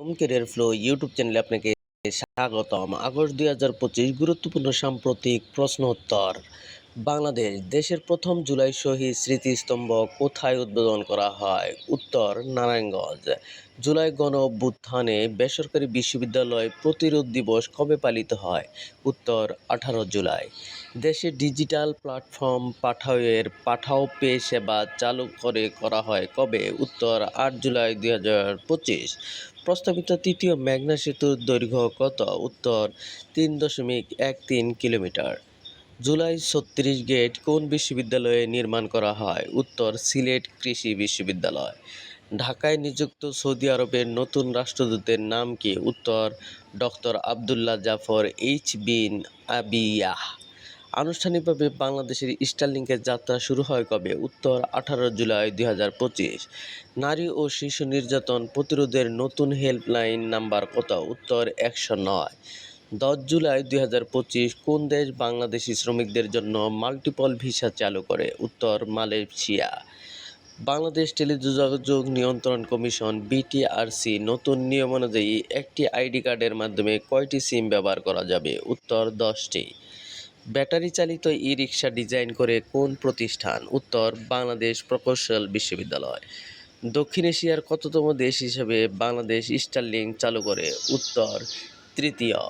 Career flow YouTube চ্যানেলে আপনাকে স্বাগতম। আগস্ট ২০২৫ গুরুত্বপূর্ণ সাম্প্রতিক প্রশ্ন উত্তর। বাংলাদেশ দেশের প্রথম জুলাই শহীদ স্মৃতিস্তম্ভ কোথায় উদ্বোধন করা হয়? উত্তর নারায়ণগঞ্জ। জুলাই গণ অভ্যুত্থানে বেসরকারি বিশ্ববিদ্যালয় প্রতিরোধ দিবস কবে পালিত হয়? উত্তর ১৮ জুলাই। দেশে ডিজিটাল প্ল্যাটফর্ম পাঠাও পে সেবা চালু করা হয় কবে? উত্তর ৮ জুলাই ২০২৫। প্রস্তাবিত তৃতীয় মেঘনা সেতুর দৈর্ঘ্য কত? উত্তর ৩.১৩ কিলোমিটার। জুলাই ৩৬ গেট কোন বিশ্ববিদ্যালয়ে নির্মাণ করা হয়? উত্তর সিলেট কৃষি বিশ্ববিদ্যালয়। ঢাকায় নিযুক্ত সৌদি আরবের নতুন রাষ্ট্রদূতের নাম কি? উত্তর ডক্টর আবদুল্লাহ জাফর এইচ বিন আবিয়াহ। আনুষ্ঠানিকভাবে বাংলাদেশের স্টারলিংকের যাত্রা শুরু হয় কবে? উত্তর ১৮ জুলাই ২০২৫। নারী ও শিশু নির্যাতন প্রতিরোধের নতুন হেল্পলাইন নাম্বার কত? উত্তর ১০৯। ১০ জুলাই ২০২৫ কোন দেশ বাংলাদেশি শ্রমিকদের জন্য মাল্টিপল ভিসা চালু করে? উত্তর মালয়েশিয়া। বাংলাদেশ টেলিযোগাযোগ নিয়ন্ত্রণ কমিশন বিটিআরসি নতুন নিয়ম অনুযায়ী একটি আইডি কার্ডের মাধ্যমে কয়টি সিম ব্যবহার করা যাবে? উত্তর ১০টি। ব্যাটারি চালিত ই-রিকশা ডিজাইন করে কোন প্রতিষ্ঠান? উত্তর বাংলাদেশ প্রকৌশল বিশ্ববিদ্যালয়। দক্ষিণ এশিয়ার কততম দেশ হিসেবে বাংলাদেশ স্টারলিংক চালু করে? উত্তর তৃতীয়।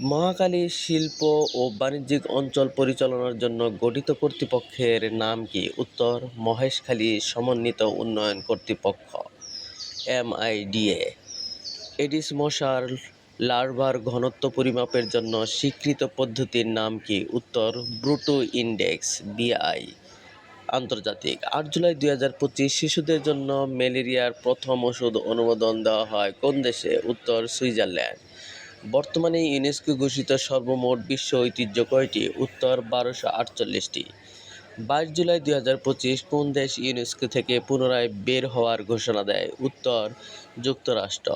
মহাখালী শিল্প ও বাণিজ্যিক অঞ্চল পরিচালনার জন্য গঠিত কর্তৃপক্ষের নাম কি? উত্তর মহেশখালী সমন্বিত উন্নয়ন কর্তৃপক্ষ MIDA। এডিস মশার লার্ভার ঘনত্ব পরিমাপের জন্য স্বীকৃত পদ্ধতির নাম কি? উত্তর ব্রুটো ইনডেক্স BI। আন্তর্জাতিক ৮ জুলাই ২০২৫ শিশুদের জন্য ম্যালেরিয়ার প্রথম ওষুধ অনুমোদন দেওয়া হয় কোন দেশে? উত্তর সুইজারল্যান্ড। বর্তমানে ইউনেস্কো ঘোষিত সর্বমোট বিশ্ব ঐতিহ্য কয়টি? উত্তর ১২৪৮টি। ২২ জুলাই ২০২৫ কোন দেশ ইউনেস্কো থেকে পুনরায় বের হওয়ার ঘোষণা দেয়? উত্তর যুক্তরাষ্ট্র।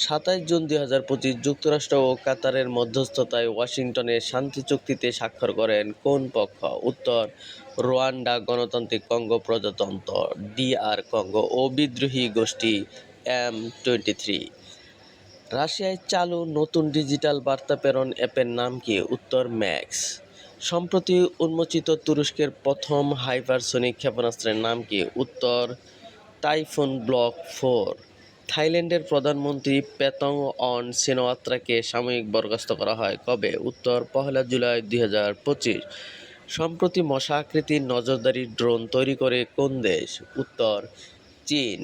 ২৭ জুন ২০২৫ যুক্তরাষ্ট্র ও কাতারের মধ্যস্থতায় ওয়াশিংটনে শান্তি চুক্তিতে স্বাক্ষর করেন কোন পক্ষ? উত্তর রুয়ান্ডা, গণতান্ত্রিক কঙ্গো প্রজাতন্ত্র DR কঙ্গো ও বিদ্রোহী গোষ্ঠী M23। রাশিয়ায় চালু নতুন ডিজিটাল বার্তা প্রেরণ অ্যাপের নাম কি? উত্তর ম্যাক্স। সম্প্রতি উন্মোচিত তুরস্কের প্রথম হাইপারসোনিক ক্ষেপণাস্ত্রের নাম কি? উত্তর টাইফুন ব্লক 4। থাইল্যান্ডের প্রধানমন্ত্রী পেতং অন সিনাওয়াত্রাকে সাময়িক বরখাস্ত করা হয় কবে? উত্তর ১ জুলাই ২০২৫। সম্প্রতি মশা আকৃতির নজরদারি ড্রোন তৈরি করে কোন দেশ? উত্তর চীন।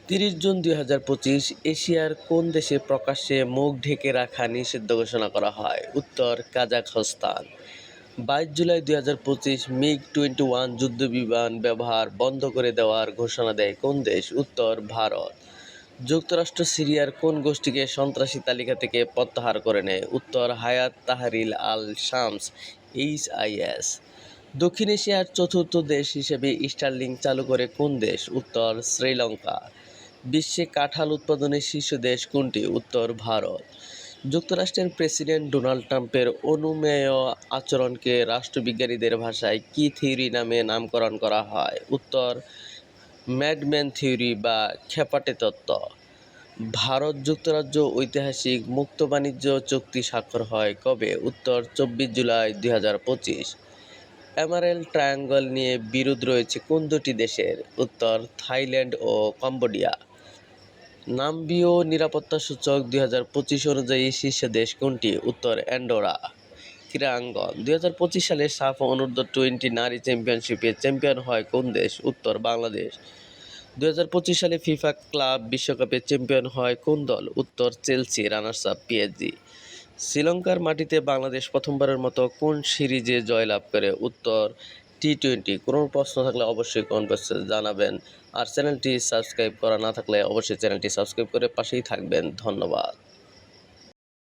৩০ জুন ২০২৫ এশিয়ার কোন দেশে প্রকাশ্যে মুখ ঢেকে রাখা নিষিদ্ধ ঘোষণা করা হয়? উত্তর কাজাখস্তান। ২২ জুলাই ২০২৫ MiG-21 যুদ্ধবিমান ব্যবহার বন্ধ করে দেওয়ার ঘোষণা দেয় কোন দেশ? উত্তর ভারত। যুক্তরাষ্ট্র সিরিয়ার কোন গোষ্ঠীকে সন্ত্রাসী তালিকা থেকে প্রত্যাহার করে নেয়? উত্তর হায়াত তাহরির আল শামস HIS। দক্ষিণ এশিয়ার চতুর্থ দেশ হিসেবে স্টারলিংক চালু করে কোন দেশ? উত্তর শ্রীলঙ্কা। বিশ্বে কাঁঠাল উৎপাদনে শীর্ষ দেশ কোনটি? উত্তর ভারত। যুক্তরাষ্ট্রের প্রেসিডেন্ট ডোনাল্ড ট্রাম্পের অনুমেয় আচরণকে রাষ্ট্রবিজ্ঞানীদের ভাষায় কি থিওরি নামে নামকরণ করা হয়? উত্তর ম্যাডম্যান থিওরি বা খেপাটে তত্ত্ব। ভারত যুক্তরাজ্য ঐতিহাসিক মুক্ত বাণিজ্য চুক্তি স্বাক্ষর হয় কবে? উত্তর ২৪ জুলাই ২০২৫। এমারেল্ড ট্রায়াঙ্গল নিয়ে বিরোধ রয়েছে কোন দুটি দেশের? উত্তর থাইল্যান্ড ও কম্বোডিয়া। নাম্বিয় নিরাপত্তা সূচক ২০২৫ অনুযায়ী শীর্ষ দেশ কোনটি? উত্তর অ্যান্ডোরা। ক্রীড়াঙ্গন ২০২৫ সালে সাফ অনূর্ধ্ব-20 নারী চ্যাম্পিয়নশিপে চ্যাম্পিয়ন হয় কোন দেশ? উত্তর বাংলাদেশ। ২০২৫ সালে ফিফা ক্লাব বিশ্বকাপে চ্যাম্পিয়ন হয় কোন দল? উত্তর চেলসি, রানার্স আপ PSG। শ্রীলঙ্কার মাটিতে বাংলাদেশ প্রথমবারের মতো কোন সিরিজে জয়লাভ করে? উত্তর T20। কোনো প্রশ্ন থাকলে অবশ্যই কমেন্ট বক্সে জানাবেন। আর চ্যানেলটি সাবস্ক্রাইব করা না থাকলে অবশ্যই চ্যানেলটি সাবস্ক্রাইব করে পাশেই থাকবেন। ধন্যবাদ।